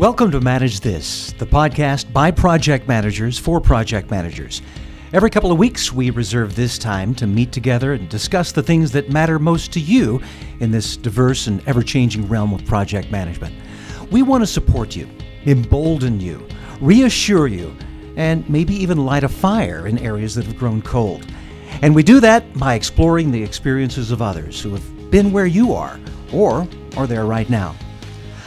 Welcome to Manage This, the podcast by project managers for project managers. Every couple of weeks, we reserve this time to meet together and discuss the things that matter most to you in this diverse and ever-changing realm of project management. We want to support you, embolden you, reassure you, and maybe even light a fire in areas that have grown cold. And we do that by exploring the experiences of others who have been where you are or are there right now.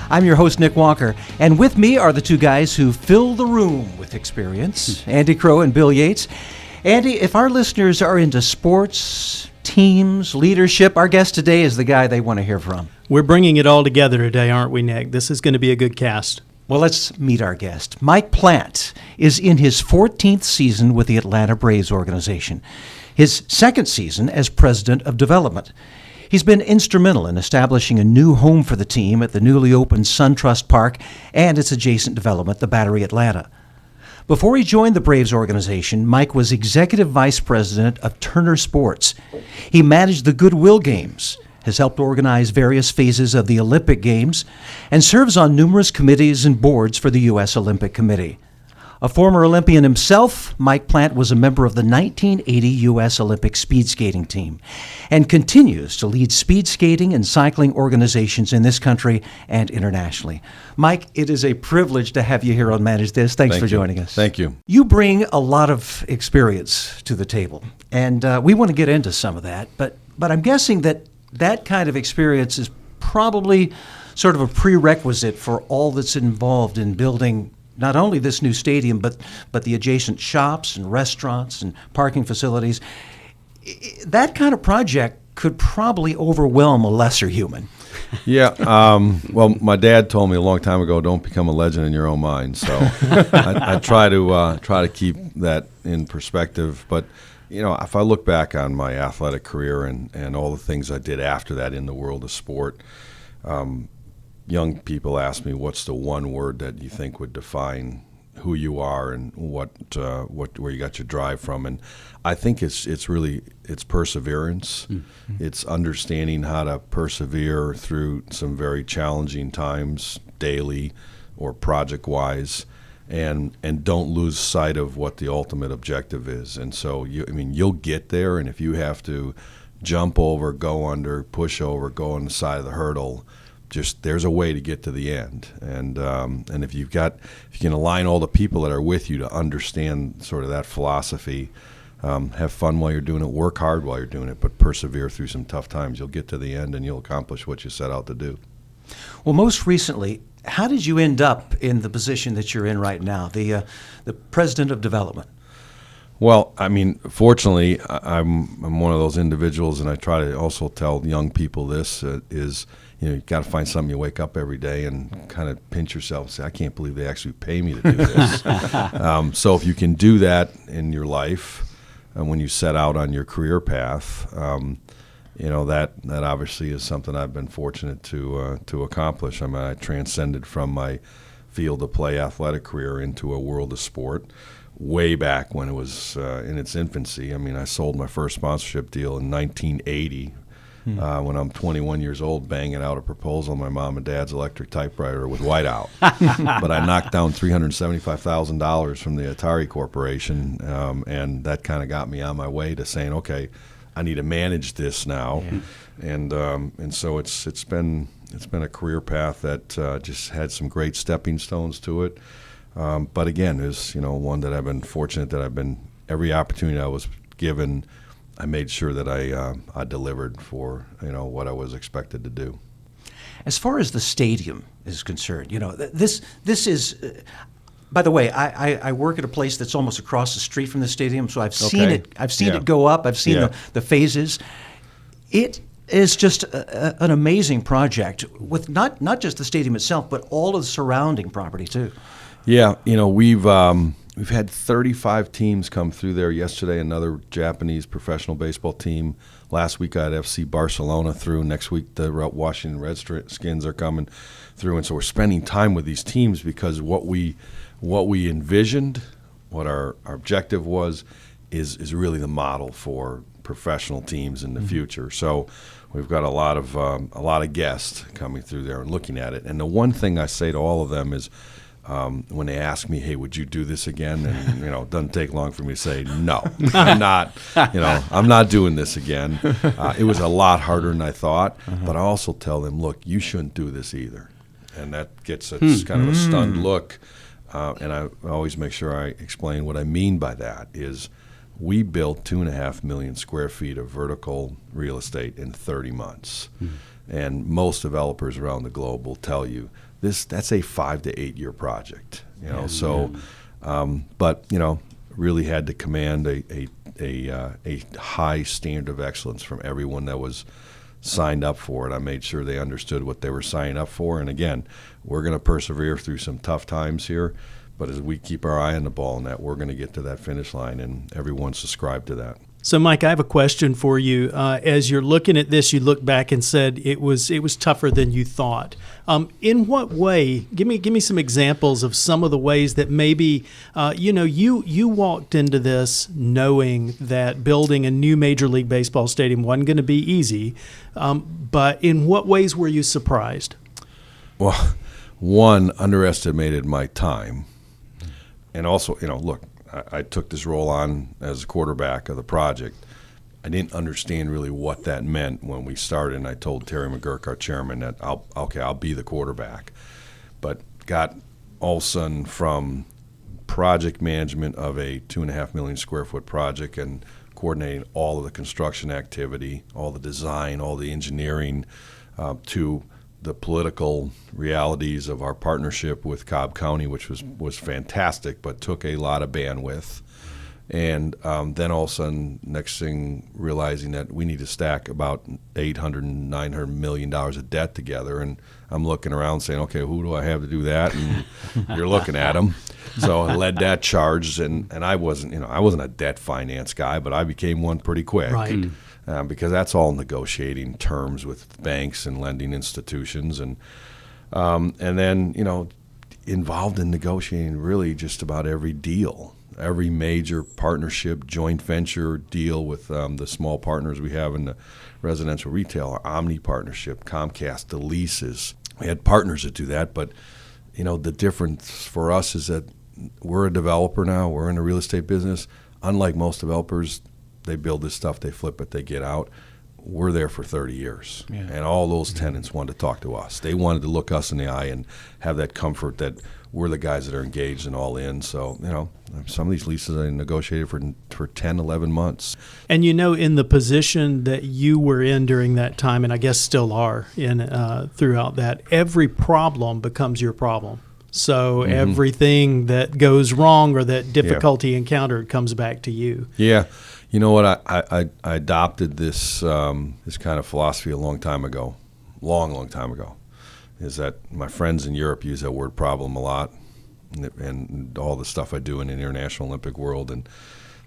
I'm your host, Nick Walker, and with me are the two guys who fill the room with experience, Andy Crowe and Bill Yates. Andy, if our listeners are into sports, teams, leadership, our guest today is the guy they want to hear from. We're bringing it all together today, aren't we, Nick? This is going to be a good cast. Well, let's meet our guest. Mike Plant is in his 14th season with the Atlanta Braves organization, his second season as president of development. He's been instrumental in establishing a new home for the team at the newly opened Suntrust Park and its adjacent development, the Battery Atlanta. Before he joined the Braves organization, Mike was executive vice president of Turner Sports. He managed the Goodwill Games, has helped organize various phases of the Olympic Games, and serves on numerous committees and boards for the U.S. Olympic Committee. A former Olympian himself, Mike Plant was a member of the 1980 U.S. Olympic speed skating team and continues to lead speed skating and cycling organizations in this country and internationally. Mike, it is a privilege to have you here on Manage This. Thanks for joining us. Thank you. You bring a lot of experience to the table, and we want to get into some of that, but I'm guessing that kind of experience is probably sort of a prerequisite for all that's involved in building not only this new stadium, but the adjacent shops and restaurants and parking facilities. That kind of project could probably overwhelm a lesser human. Yeah. Well, my dad told me a long time ago, don't become a legend in your own mind. So I try to keep that in perspective. But, you know, if I look back on my athletic career and all the things I did after that in the world of sport, young people ask me, what's the one word that you think would define who you are and where you got your drive from? And I think it's perseverance. Mm-hmm. It's understanding how to persevere through some very challenging times, daily or project-wise, and don't lose sight of what the ultimate objective is. And so, you'll get there, and if you have to jump over, go under, push over, go on the side of the hurdle, just there's a way to get to the end, and if you can align all the people that are with you to understand sort of that philosophy, have fun while you're doing it, work hard while you're doing it, but persevere through some tough times. You'll get to the end and you'll accomplish what you set out to do. Well, most recently, how did you end up in the position that you're in right now, the president of development? Well, fortunately, I'm one of those individuals, and I try to also tell young people this is. You got to find something you wake up every day and kind of pinch yourself and say, I can't believe they actually pay me to do this. So if you can do that in your life when you set out on your career path, that obviously is something I've been fortunate to accomplish. I transcended from my field of play athletic career into a world of sport way back when it was in its infancy. I sold my first sponsorship deal in 1980. When I'm 21 years old, banging out a proposal on my mom and dad's electric typewriter with whiteout. But I knocked down $375,000 from the Atari Corporation, and that kind of got me on my way to saying, okay, I need to manage this now. Yeah. And so it's been a career path that just had some great stepping stones to it. But again, is one that I've been fortunate that every opportunity I was given, I made sure that I delivered for what I was expected to do. As far as the stadium is concerned, this is. By the way, I work at a place that's almost across the street from the stadium, so I've seen it. I've seen it go up. I've seen the phases. It is just an amazing project with not just the stadium itself, but all of the surrounding property too. Yeah, We've had 35 teams come through there yesterday, another Japanese professional baseball team. Last week I had FC Barcelona through. Next week the Washington Redskins are coming through. And so we're spending time with these teams because what we envisioned, what our objective was, is really the model for professional teams in the future. So we've got a lot of guests coming through there and looking at it. And the one thing I say to all of them is, when they ask me, "Hey, would you do this again?" And it doesn't take long for me to say, "No, I'm not. I'm not doing this again." It was a lot harder than I thought, but I also tell them, "Look, you shouldn't do this either," and that gets kind of a stunned look. And I always make sure I explain what I mean by that is we built 2.5 million square feet of vertical real estate in 30 months. And most developers around the globe will tell you that's a 5 to 8 year project. But really had to command a high standard of excellence from everyone that was signed up for it. I made sure they understood what they were signing up for. And again, we're going to persevere through some tough times here. But as we keep our eye on the ball and that, we're going to get to that finish line, and everyone's subscribed to that. So, Mike, I have a question for you. As you're looking at this, you look back and said it was tougher than you thought. In what way? Give me some examples of some of the ways that maybe you walked into this knowing that building a new Major League Baseball stadium wasn't going to be easy. But in what ways were you surprised? Well, one, underestimated my time, and also, look. I took this role on as a quarterback of the project. I didn't understand really what that meant when we started, and I told Terry McGurk, our chairman, that I'll be the quarterback. But got all of a sudden from project management of a 2.5 million square foot project and coordinating all of the construction activity, all the design, all the engineering, to the political realities of our partnership with Cobb County, which was fantastic, but took a lot of bandwidth. And then all of a sudden, next thing, realizing that we need to stack about $800 and $900 million of debt together. And I'm looking around saying, okay, who do I have to do that? And you're looking at them. So I led that charge, and I wasn't a debt finance guy, but I became one pretty quick. Right. Because that's all negotiating terms with banks and lending institutions, and then involved in negotiating really just about every deal, every major partnership, joint venture deal with the small partners we have in the residential retail, our Omni partnership, Comcast, the leases. We had partners that do that, but the difference for us is that we're a developer now. We're in the real estate business. Unlike most developers, they build this stuff, they flip it, they get out. We're there for 30 years. Yeah. And all those tenants wanted to talk to us. They wanted to look us in the eye and have that comfort that we're the guys that are engaged and all in. So, some of these leases I negotiated for 10, 11 months. And in the position that you were in during that time, and I guess still are in throughout that, every problem becomes your problem. So everything that goes wrong or that difficulty encountered comes back to you. Yeah. You know what? I adopted this this kind of philosophy a long time ago, long time ago, is that my friends in Europe use that word problem a lot, and all the stuff I do in the International Olympic world and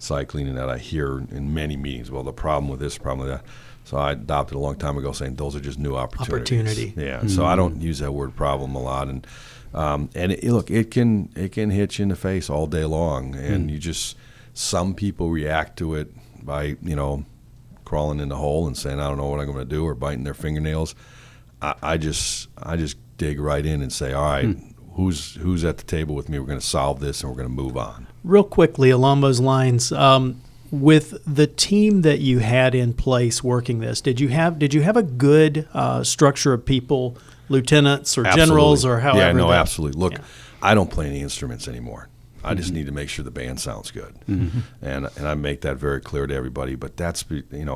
cycling and that I hear in many meetings. Well, the problem with this, problem with that. So I adopted a long time ago saying those are just new opportunities. Yeah. Mm-hmm. So I don't use that word problem a lot, and it can hit you in the face all day long, and you just. Some people react to it by, crawling in the hole and saying, I don't know what I'm going to do, or biting their fingernails. I just dig right in and say, all right, who's at the table with me? We're going to solve this, and we're going to move on. Real quickly, along those lines, with the team that you had in place working this, did you have a good structure of people, lieutenants or generals or however? Yeah, no, absolutely. Look, I don't play any instruments anymore. I just need to make sure the band sounds good, and I make that very clear to everybody. But that's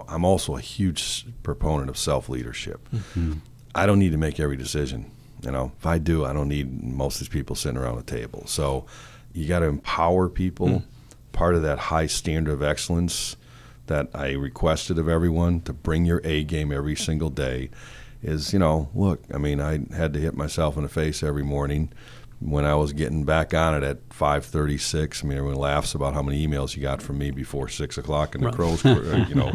I'm also a huge proponent of self-leadership. I don't need to make every decision. If I do, I don't need most of these people sitting around a table. So you got to empower people. Part of that high standard of excellence that I requested of everyone to bring your A game every single day is look. I had to hit myself in the face every morning. When I was getting back on it at 5:36, everyone laughs about how many emails you got from me before 6 o'clock, and the crows were, and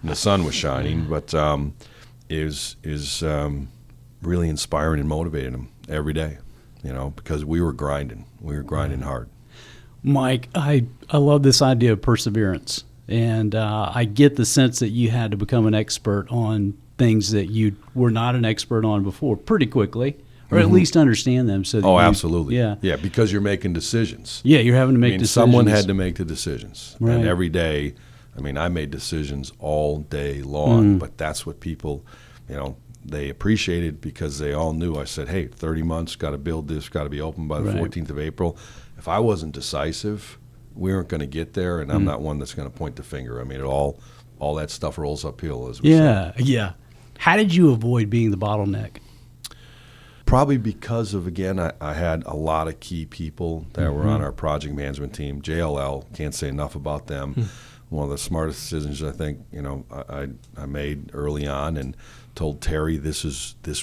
the sun was shining. But is really inspiring and motivating them every day, because we were grinding hard. Mike, I love this idea of perseverance. And I get the sense that you had to become an expert on things that you were not an expert on before pretty quickly, or at least understand them. So that absolutely. Yeah, because you're making decisions. Yeah, you're having to make decisions. Someone had to make the decisions. Right. And every day, I made decisions all day long, but that's what people, they appreciated, because they all knew. I said, hey, 30 months, got to build this, got to be open by the 14th of April. If I wasn't decisive, we weren't going to get there, and I'm not one that's going to point the finger. All that stuff rolls uphill, as we say. Yeah. How did you avoid being the bottleneck? Probably because of, again, I had a lot of key people that were on our project management team. JLL, can't say enough about them. One of the smartest decisions I think I made early on, and told Terry this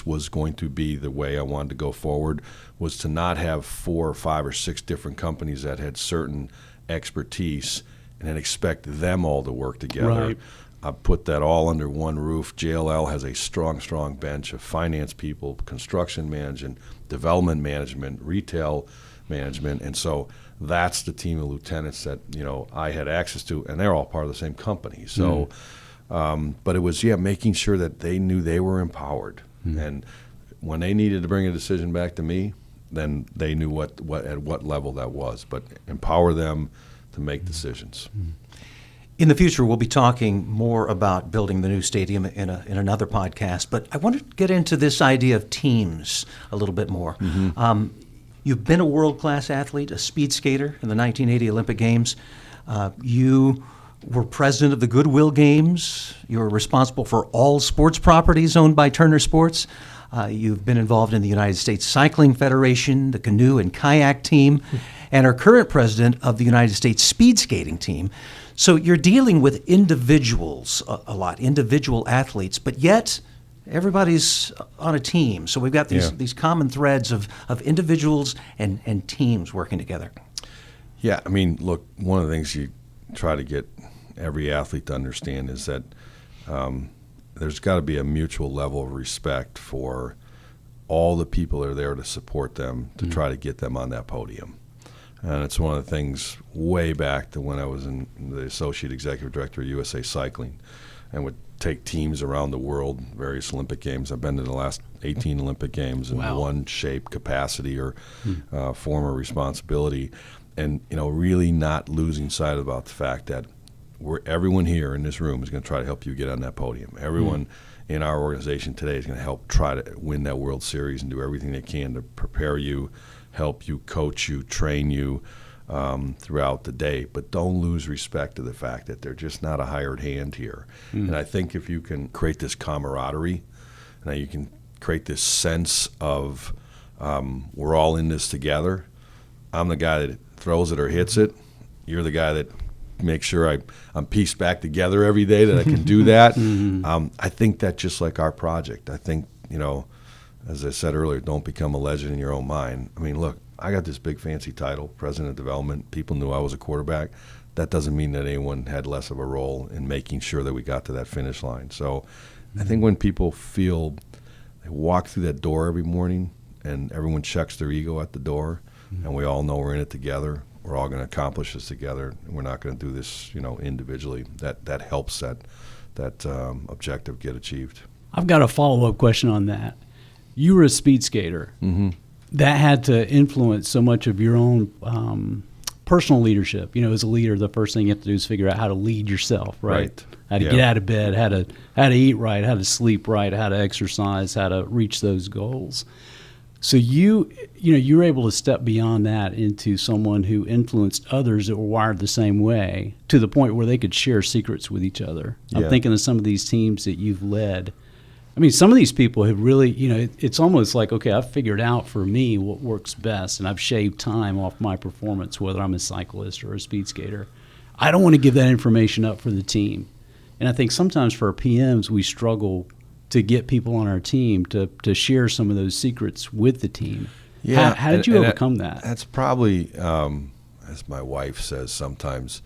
was going to be the way I wanted to go forward, was to not have 4 or 5 or 6 different companies that had certain expertise and then expect them all to work together. Right. I put that all under one roof. JLL has a strong bench of finance people, construction management, development management, retail management, and so that's the team of lieutenants that I had access to, and they're all part of the same company. So, but it was making sure that they knew they were empowered, and when they needed to bring a decision back to me, then they knew what at what level that was. But empower them to make decisions. In the future, we'll be talking more about building the new stadium in another podcast, but I want to get into this idea of teams a little bit more. You've been a world-class athlete, a speed skater in the 1980 Olympic Games. You were president of the Goodwill Games. You were responsible for all sports properties owned by Turner Sports. You've been involved in the United States Cycling Federation, the canoe and kayak team, and are current president of the United States Speed Skating Team. So you're dealing with individuals a lot, individual athletes, but yet everybody's on a team. So we've got these common threads of individuals and teams working together. Yeah, look, one of the things you try to get every athlete to understand is that there's got to be a mutual level of respect for all the people that are there to support them, to try to get them on that podium. And it's one of the things way back to when I was in the Associate Executive Director of USA Cycling, and would take teams around the world, various Olympic Games. I've been to the last 18 Olympic Games in one shape, capacity, or form or responsibility. And, really not losing sight about the fact that everyone here in this room is going to try to help you get on that podium. Everyone in our organization today is going to help try to win that World Series and do everything they can to prepare you, help you, coach you, train you throughout the day. But don't lose respect to the fact that they're just not a hired hand here. And I think if you can create this camaraderie, and you can create this sense of we're all in this together. I'm the guy that throws it or hits it. You're the guy that makes sure I'm pieced back together every day, that I can do that. I think that just like our project, I think, as I said earlier, don't become a legend in your own mind. Look, I got this big fancy title, President of Development. People knew I was a quarterback. That doesn't mean that anyone had less of a role in making sure that we got to that finish line. So I think when people feel they walk through that door every morning and everyone checks their ego at the door, and we all know we're in it together, we're all going to accomplish this together, and we're not going to do this, individually, that helps that objective get achieved. I've got a follow-up question on that. You were a speed skater. That had to influence so much of your own personal leadership. As a leader, the first thing you have to do is figure out how to lead yourself, right? How to get out of bed, how to eat right, how to sleep right, how to exercise, how to reach those goals. So you were able to step beyond that into someone who influenced others that were wired the same way, to the point where they could share secrets with each other. I'm thinking of some of these teams that you've led. Some of these people have really, it's almost like, okay, I've figured out for me what works best, and I've shaved time off my performance, whether I'm a cyclist or a speed skater. I don't want to give that information up for the team. And I think sometimes for our PMs, we struggle to get people on our team to share some of those secrets with the team. Yeah. How did you overcome that? That's probably, as my wife says, sometimes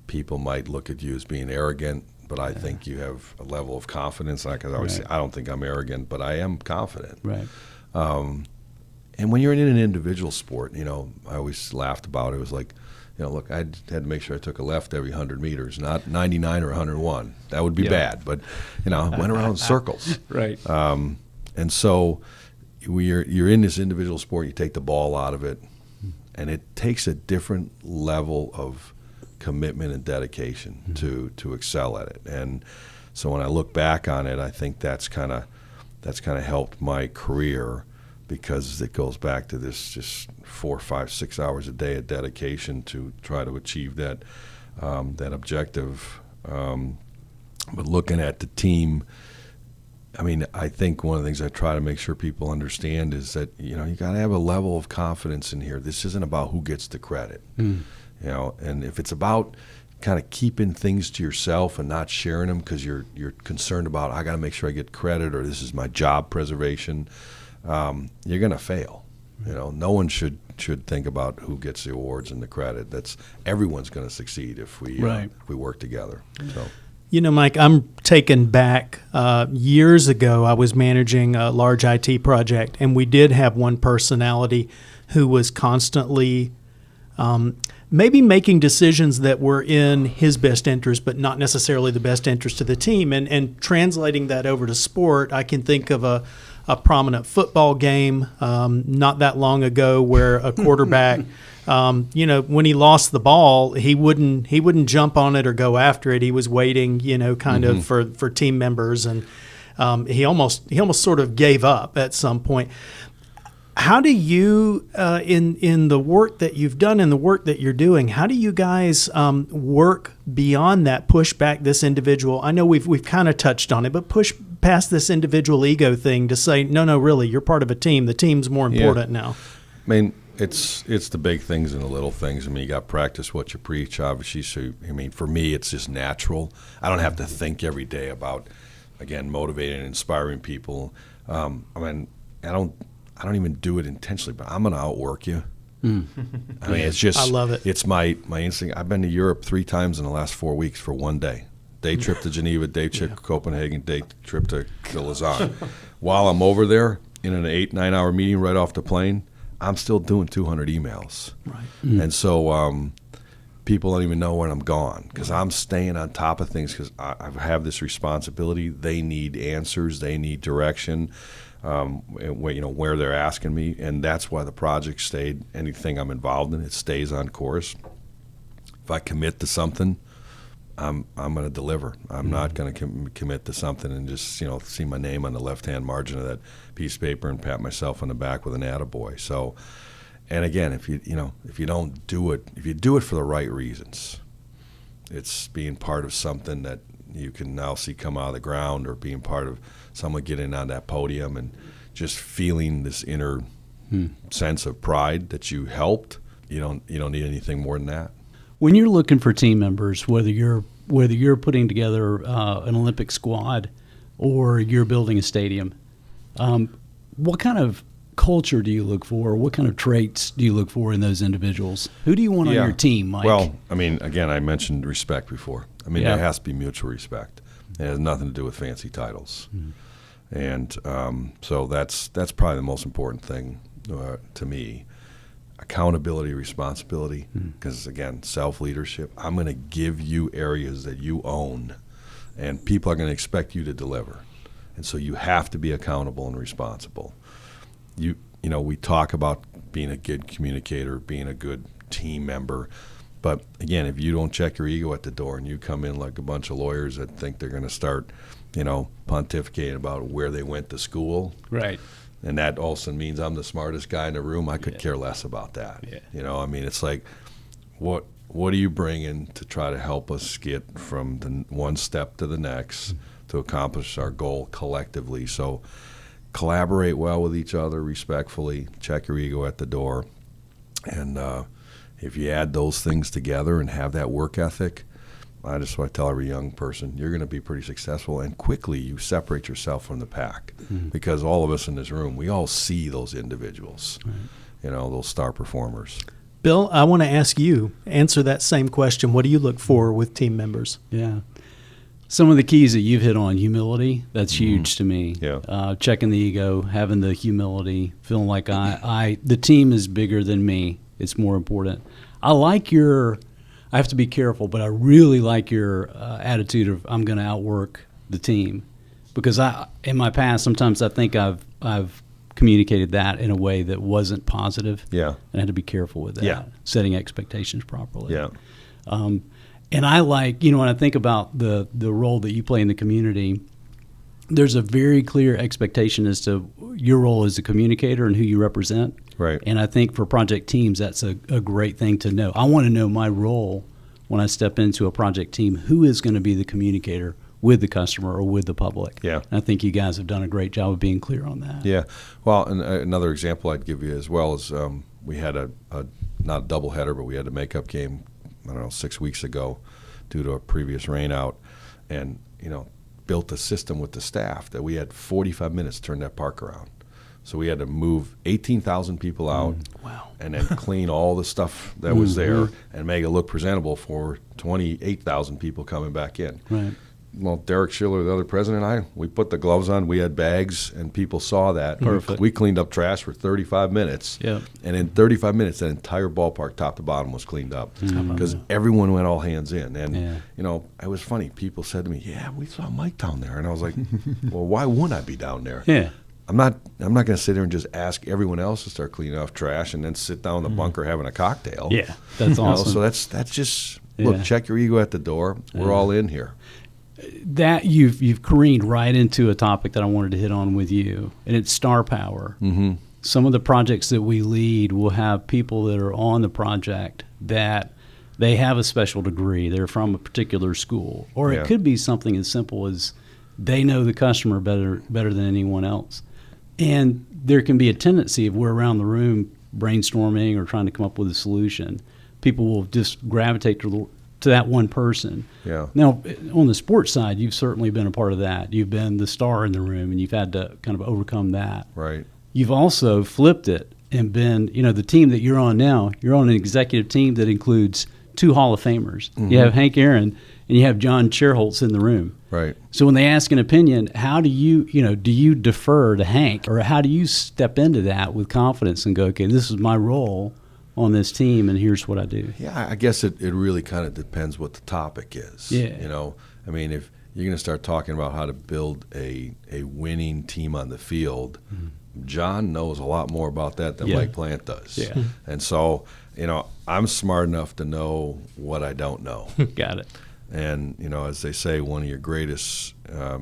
people might look at you as being arrogant, but I think you have a level of confidence. Like I always say, I don't think I'm arrogant, but I am confident. Right. And when you're in an individual sport, I always laughed about it. It was like, look, I had to make sure I took a left every 100 meters, not 99 or 101. That would be bad, but I went around in circles. Right. And so you're in this individual sport. You take the ball out of it, and it takes a different level of commitment and dedication to excel at it. And so when I look back on it, I think that's kind of helped my career, because it goes back to this just 4, 5, 6 hours a day of dedication to try to achieve that objective. But looking at the team, I mean, I think one of the things I try to make sure people understand is that, you got to have a level of confidence in here. This isn't about who gets the credit, and if it's about kind of keeping things to yourself and not sharing them because you're concerned about, I got to make sure I get credit, or this is my job preservation, you're going to fail. No one should think about who gets the awards and the credit. Everyone's going to succeed if we work together. So. Mike, I'm taken back. Years ago, I was managing a large IT project, and we did have one personality who was constantly maybe making decisions that were in his best interest, but not necessarily the best interest of the team. And translating that over to sport, I can think of a prominent football game not that long ago where a quarterback when he lost the ball, he wouldn't jump on it or go after it. He was waiting, kind of for team members, and he almost sort of gave up at some point. How do you, in the work that you've done and the work that you're doing, how do you guys work beyond that, push back this individual? I know we've kind of touched on it, but push past this individual ego thing to say, no, really, you're part of a team. The team's more important now. I mean, it's the big things and the little things. I mean, you got to practice what you preach, obviously. So, I mean, for me, it's just natural. I don't have to think every day about, again, motivating and inspiring people. I mean, I don't even do it intentionally, but I'm going to outwork you. I mean, it's just, I love it. It's my instinct. I've been to Europe 3 times in the last 4 weeks for one day. Day trip to Geneva, day trip to Copenhagen, day trip to Lausanne. While I'm over there in an 8-9 hour meeting right off the plane, I'm still doing 200 emails. Right. And so people don't even know when I'm gone because I'm staying on top of things because I have this responsibility. They need answers. They need direction. Where they're asking me, and that's why the project stayed. Anything I'm involved in, it stays on course. If I commit to something, I'm going to deliver. I'm not going to commit to something and just see my name on the left-hand margin of that piece of paper and pat myself on the back with an attaboy. So, and again, if you don't do it, if you do it for the right reasons, it's being part of something that you can now see come out of the ground, or being part of someone getting on that podium and just feeling this inner sense of pride that you helped. You don't need anything more than that. When you're looking for team members, whether you're putting together an Olympic squad or you're building a stadium, what kind of culture do you look for? What kind of traits do you look for in those individuals? Who do you want on your team, Mike? Well, I mean, again, I mentioned respect before. I mean, there has to be mutual respect. It has nothing to do with fancy titles. And so that's probably the most important thing to me. Accountability, responsibility, because again, self-leadership. I'm going to give you areas that you own, and people are going to expect you to deliver. And so you have to be accountable and responsible. We talk about being a good communicator, being a good team member, but again, if you don't check your ego at the door and you come in like a bunch of lawyers that think they're going to start, pontificating about where they went to school, right? And that also means I'm the smartest guy in the room. I could care less about that. Yeah. I mean, it's like, what are you bringing to try to help us get from the one step to the next to accomplish our goal collectively? So collaborate well with each other respectfully, check your ego at the door. And if you add those things together and have that work ethic, I just want to tell every young person, you're going to be pretty successful, and quickly you separate yourself from the pack because all of us in this room, we all see those individuals, those star performers. Bill, I want to ask you, answer that same question. What do you look for with team members? Yeah. Some of the keys that you've hit on, humility, that's huge to me. Yeah. Checking the ego, having the humility, feeling like the team is bigger than me. It's more important. I like your. I have to be careful, but I really like your attitude of I'm going to outwork the team, because in my past sometimes I think I've communicated that in a way that wasn't positive. Yeah. And I had to be careful with that. Yeah. Setting expectations properly. Yeah. And I like, when I think about the role that you play in the community, there's a very clear expectation as to your role as a communicator and who you represent. Right. And I think for project teams, that's a great thing to know. I want to know my role when I step into a project team, who is going to be the communicator with the customer or with the public. Yeah. And I think you guys have done a great job of being clear on that. Yeah. Well, and another example I'd give you as well is we had a not a doubleheader, but we had a makeup game, 6 weeks ago due to a previous rain out, and, built a system with the staff that we had 45 minutes to turn that park around. So we had to move 18,000 people out. Wow. And then clean all the stuff that was there and make it look presentable for 28,000 people coming back in. Right. Well, Derek Schiller, the other president, we put the gloves on. We had bags, and people saw that. Perfect. We cleaned up trash for 35 minutes. Yep. And in 35 minutes, that entire ballpark, top to bottom, was cleaned up because everyone went all hands in. And, it was funny. People said to me, yeah, we saw Mike down there. And I was like, well, why wouldn't I be down there? Yeah. I'm not going to sit there and just ask everyone else to start cleaning off trash and then sit down in the bunker having a cocktail. Yeah, that's awesome. So that's just, look, check your ego at the door. We're all in here. That you've careened right into a topic that I wanted to hit on with you, and it's star power. Mm-hmm. Some of the projects that we lead will have people that are on the project that they have a special degree. They're from a particular school, or it could be something as simple as they know the customer better than anyone else. And there can be a tendency, if we're around the room brainstorming or trying to come up with a solution, people will just gravitate to that one person. Yeah. Now, on the sports side, you've certainly been a part of that. You've been the star in the room, and you've had to kind of overcome that. Right. You've also flipped it and been, the team that you're on now, you're on an executive team that includes 2 Hall of Famers. Mm-hmm. You have Hank Aaron, and you have John Cherholtz in the room. Right. So when they ask an opinion, how do you, do you defer to Hank, or how do you step into that with confidence and go, okay, this is my role on this team, and here's what I do? Yeah, I guess it really kind of depends what the topic is. Yeah. If you're going to start talking about how to build a winning team on the field, John knows a lot more about that than Mike Plant does. Yeah. And so, I'm smart enough to know what I don't know. Got it. And, as they say, one of your greatest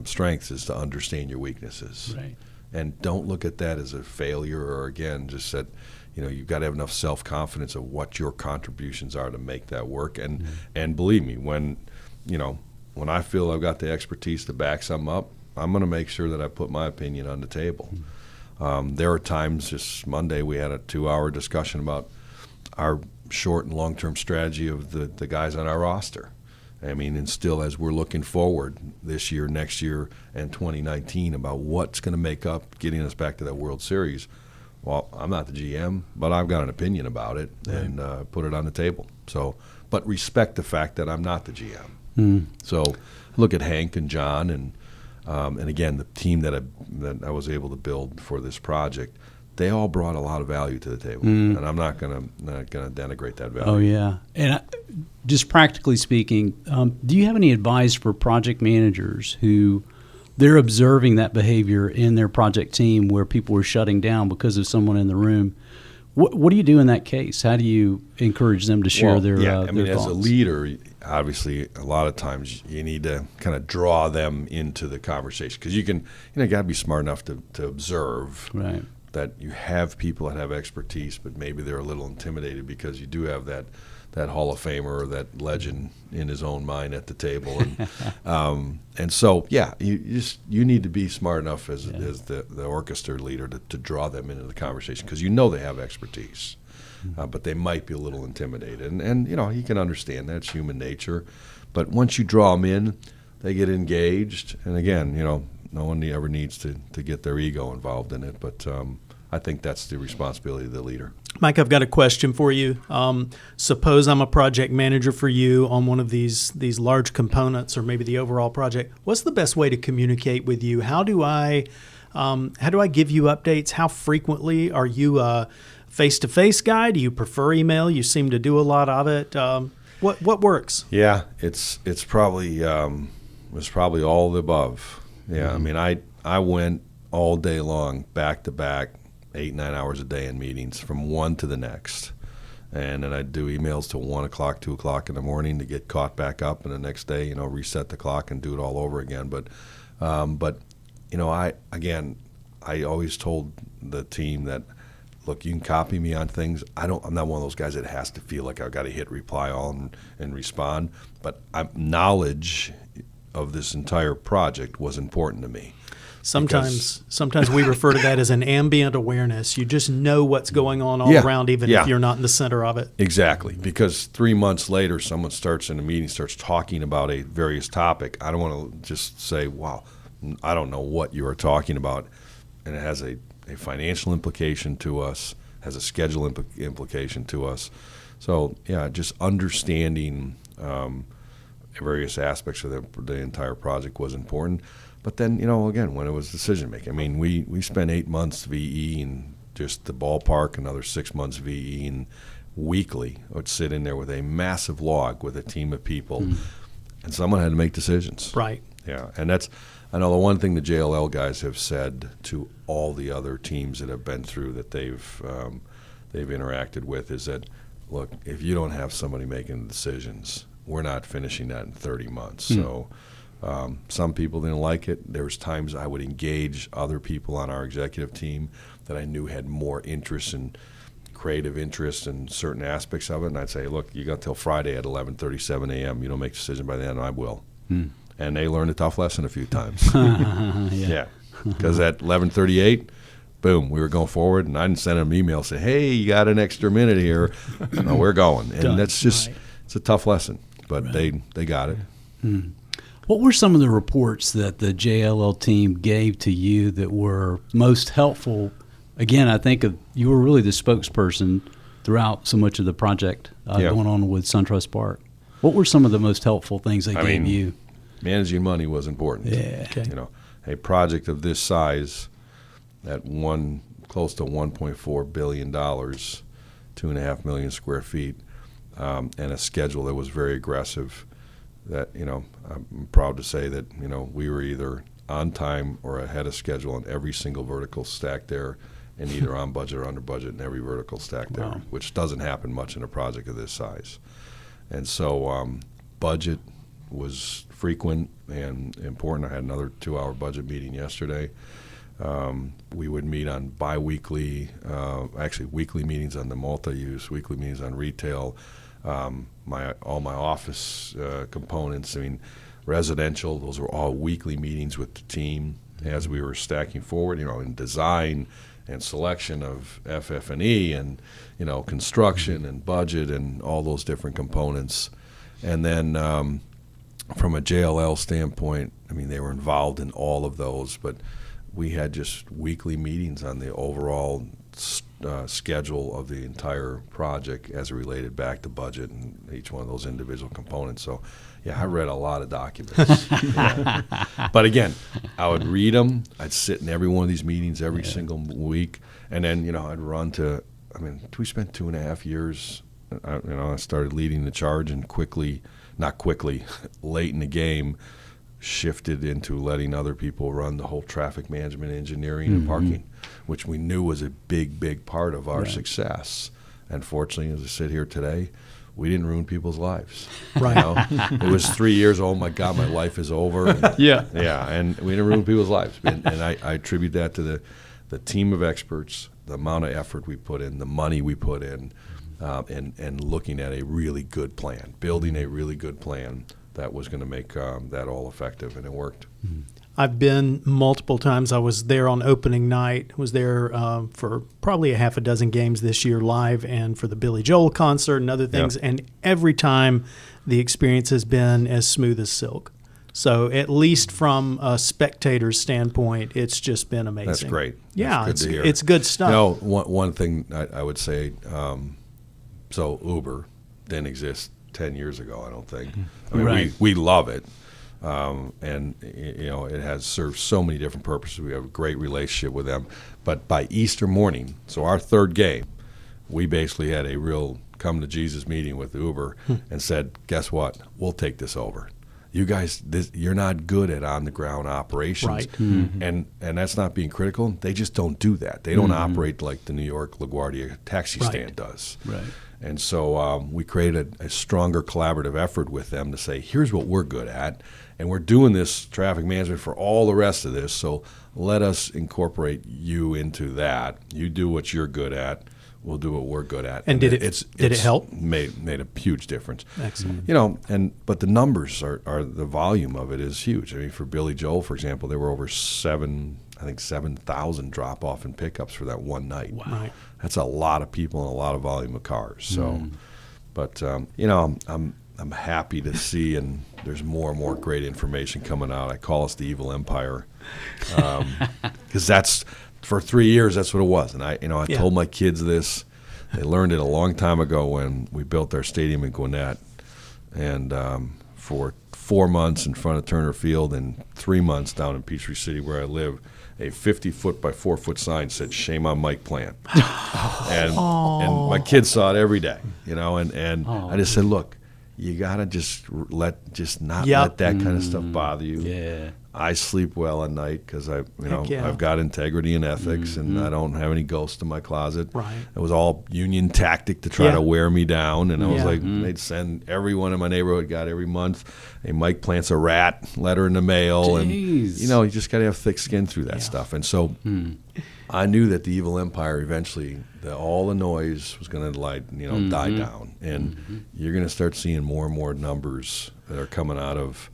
strengths is to understand your weaknesses. Right. And don't look at that as a failure, or, again, just that, you've got to have enough self-confidence of what your contributions are to make that work. And believe me, when I feel I've got the expertise to back something up, I'm going to make sure that I put my opinion on the table. There are times, just Monday, we had a 2-hour discussion about our short and long-term strategy of the guys on our roster. And still, as we're looking forward this year, next year, and 2019 about what's going to make up getting us back to that World Series, well, I'm not the GM, but I've got an opinion about it and put it on the table. So, but respect the fact that I'm not the GM. So look at Hank and John and again, the team that I was able to build for this project. They all brought a lot of value to the table, and I'm not gonna denigrate that value. Oh yeah, and just practically speaking, do you have any advice for project managers who they're observing that behavior in their project team where people are shutting down because of someone in the room? What do you do in that case? How do you encourage them to share their thoughts? As a leader, obviously, a lot of times you need to kind of draw them into the conversation, because you got to be smart enough to observe. Right. That you have people that have expertise, but maybe they're a little intimidated because you do have that Hall of Famer or that legend in his own mind at the table, and so you need to be smart enough as the orchestra leader to draw them into the conversation, because they have expertise, but they might be a little intimidated, and you can understand that's human nature, but once you draw them in, they get engaged, and again, no one ever needs to get their ego involved in it, but I think that's the responsibility of the leader. Mike, I've got a question for you. Suppose I'm a project manager for you on one of these large components, or maybe the overall project. What's the best way to communicate with you? How do I give you updates? How frequently are you face-to-face guy? Do you prefer email? You seem to do a lot of it. What works? Yeah, it's probably all of the above. Yeah, I mean, I went all day long, back to back, 8-9 hours a day in meetings from one to the next, and then I'd do emails till 1 o'clock, 2 o'clock in the morning to get caught back up, and the next day, reset the clock and do it all over again. But I always told the team that, look, you can copy me on things. I'm not one of those guys that has to feel like I've got to hit reply all and respond. But knowledge of this entire project was important to me. Sometimes we refer to that as an ambient awareness. You just know what's going on all around, even if you're not in the center of it. Exactly, because 3 months later, someone starts in a meeting, starts talking about a various topic. I don't want to just say, wow, I don't know what you are talking about. And it has a financial implication to us, has a schedule implication to us. So, yeah, just understanding various aspects of the entire project was important. But then, again, when it was decision making, I mean, we spent 8 months VEing just the ballpark, another 6 months VEing weekly. I would sit in there with a massive log with a team of people, and someone had to make decisions. Right. Yeah, and I know the one thing the JLL guys have said to all the other teams that have been through that they've interacted with is that, look, if you don't have somebody making the decisions, we're not finishing that in 30 months. So some people didn't like it. There was times I would engage other people on our executive team that I knew had more interest and creative interest in certain aspects of it, and I'd say, look, you got till Friday at 11:37 a.m. You don't make a decision by then, I will. And they learned a tough lesson a few times. Yeah, because at 11:38, boom, we were going forward, and I didn't send them an email say, hey, you got an extra minute here. No, we're going. And that's just, it's a tough lesson, but they got it. What were some of the reports that the JLL team gave to you that were most helpful? Again, I think you were really the spokesperson throughout so much of the project going on with Suntrust Park. What were some of the most helpful things they gave you? Managing money was important. Yeah. Okay. A project of this size at close to $1.4 billion, 2.5 million square feet, and a schedule that was very aggressive. That I'm proud to say that we were either on time or ahead of schedule on every single vertical stack there, and either on budget or under budget in every vertical stack there, which doesn't happen much in a project of this size. And so budget was frequent and important. I had another 2-hour budget meeting yesterday. We would meet on bi-weekly, actually weekly meetings on the multi-use, weekly meetings on retail, all my office components. I mean, residential, those were all weekly meetings with the team as we were stacking forward, in design and selection of FF&E and, construction and budget and all those different components. And then from a JLL standpoint, I mean, they were involved in all of those, but we had just weekly meetings on the overall schedule of the entire project as it related back to budget and each one of those individual components. So, yeah, I read a lot of documents. Yeah. But again, I would read them. I'd sit in every one of these meetings every single week, and then I'd run to. I mean, we spent 2.5 years. I started leading the charge, and late in the game, shifted into letting other people run the whole traffic management, engineering, and parking, which we knew was a big part of our success. And fortunately, as I sit here today, we didn't ruin people's lives. Right. It was 3 years, oh my God, my life is over. And, yeah, and we didn't ruin people's lives. And I attribute that to the team of experts, the amount of effort we put in, the money we put in, and looking at a really good plan, building a really good plan that was going to make that all effective, and it worked. I've been multiple times. I was there on opening night, was there for probably a half a dozen games this year live, and for the Billy Joel concert and other things, and every time the experience has been as smooth as silk. So at least from a spectator's standpoint, it's just been amazing. That's great. Yeah, That's good to hear. It's good stuff. One thing I would say, so Uber didn't exist 10 years ago, I don't think. I mean, we love it, and it has served so many different purposes. We have a great relationship with them. But by Easter morning, so our third game, we basically had a real come to Jesus meeting with Uber and said, guess what? We'll take this over. You guys, you're not good at on-the-ground operations. Right. And that's not being critical. They just don't do that. They don't operate like the New York LaGuardia taxi stand does. Right. And so we created a stronger collaborative effort with them to say, here's what we're good at, and we're doing this traffic management for all the rest of this, so let us incorporate you into that. You do what you're good at. We'll do what we're good at. And did it help? Made a huge difference. Excellent. But the numbers are the volume of it is huge. I mean, for Billy Joel, for example, there were over 7,000 drop-off and pickups for that one night. Wow. Right. That's a lot of people and a lot of volume of cars. So, but I'm happy to see, and there's more and more great information coming out. I call us the evil empire, because that's. For 3 years, that's what it was. And I told my kids this. They learned it a long time ago when we built our stadium in Gwinnett. And for 4 months in front of Turner Field and 3 months down in Peachtree City where I live, a 50-foot by 4-foot sign said, "Shame on Mike Plant." and my kids saw it every day, and I just said, look, you got to just not let that kind of stuff bother you. Yeah. I sleep well at night because I've got integrity and ethics, and I don't have any ghosts in my closet. Right. It was all union tactic to try to wear me down, and I was like, they'd send everyone in my neighborhood got every month a Mike Plant's a rat letter in the mail, Jeez. and you just got to have thick skin through that stuff. And so I knew that the evil empire eventually, all the noise was going to die down, and you're going to start seeing more and more numbers that are coming out of.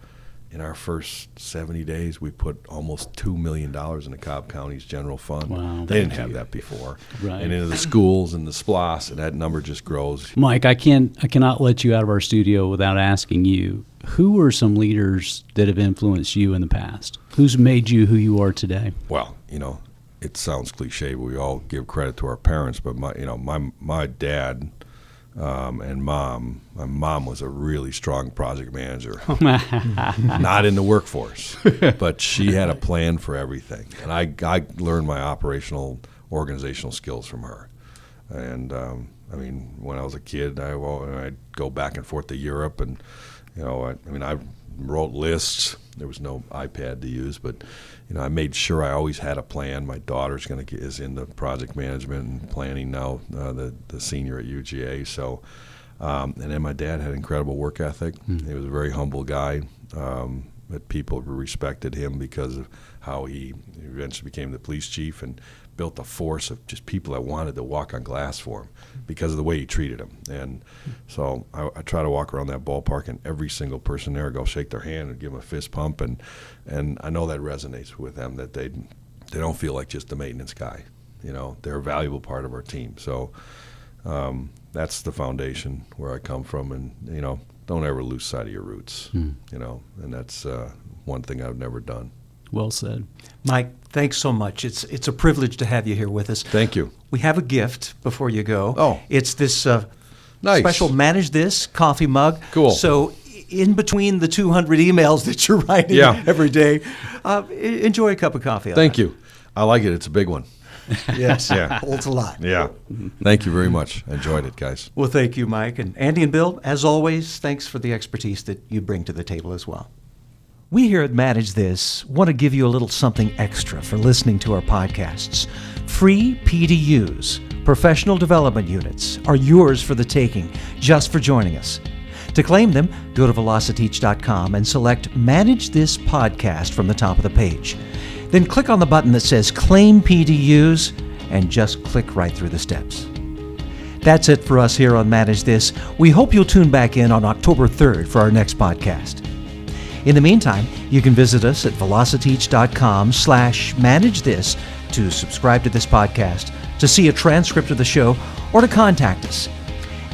In our first 70 days, we put almost $2 million in the Cobb County's general fund. Wow. They didn't have that before. Right. And into the schools and the SPLOS, and that number just grows. Mike, I cannot let you out of our studio without asking you, who are some leaders that have influenced you in the past? Who's made you who you are today? Well, it sounds cliche, but we all give credit to our parents. But my dad and mom. My mom was a really strong project manager, not in the workforce, but she had a plan for everything. And I learned my organizational skills from her. And when I was a kid, I'd go back and forth to Europe, and I wrote lists. There was no iPad to use, but I made sure I always had a plan. My daughter's is into project management and planning now, the senior at UGA. So, and then my dad had incredible work ethic. He was a very humble guy, but people respected him because of how he eventually became the police chief and built a force of just people that wanted to walk on glass for him because of the way he treated them. And so I try to walk around that ballpark, and every single person there, go shake their hand and give them a fist pump, and I know that resonates with them, that they don't feel like just the maintenance guy. They're a valuable part of our team. So that's the foundation where I come from, and don't ever lose sight of your roots. And that's one thing I've never done. Well said. Mike, thanks so much. It's a privilege to have you here with us. Thank you. We have a gift before you go. Oh. It's this Nice. special Manage This coffee mug. Cool. So in between the 200 emails that you're writing every day, enjoy a cup of coffee. Thank you. I like it. It's a big one. Yes. Yeah. Holds a lot. Yeah. Thank you very much. I enjoyed it, guys. Well, thank you, Mike. And Andy and Bill, as always, thanks for the expertise that you bring to the table as well. We here at Manage This want to give you a little something extra for listening to our podcasts. Free PDUs, professional development units, are yours for the taking just for joining us. To claim them, go to velociteach.com and select Manage This Podcast from the top of the page. Then click on the button that says Claim PDUs and just click right through the steps. That's it for us here on Manage This. We hope you'll tune back in on October 3rd for our next podcast. In the meantime, you can visit us at velociteach.com/manage-this to subscribe to this podcast, to see a transcript of the show, or to contact us.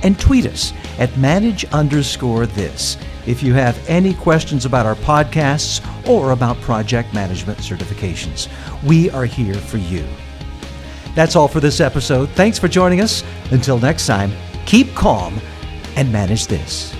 And tweet us at manage_this if you have any questions about our podcasts or about project management certifications. We are here for you. That's all for this episode. Thanks for joining us. Until next time, keep calm and manage this.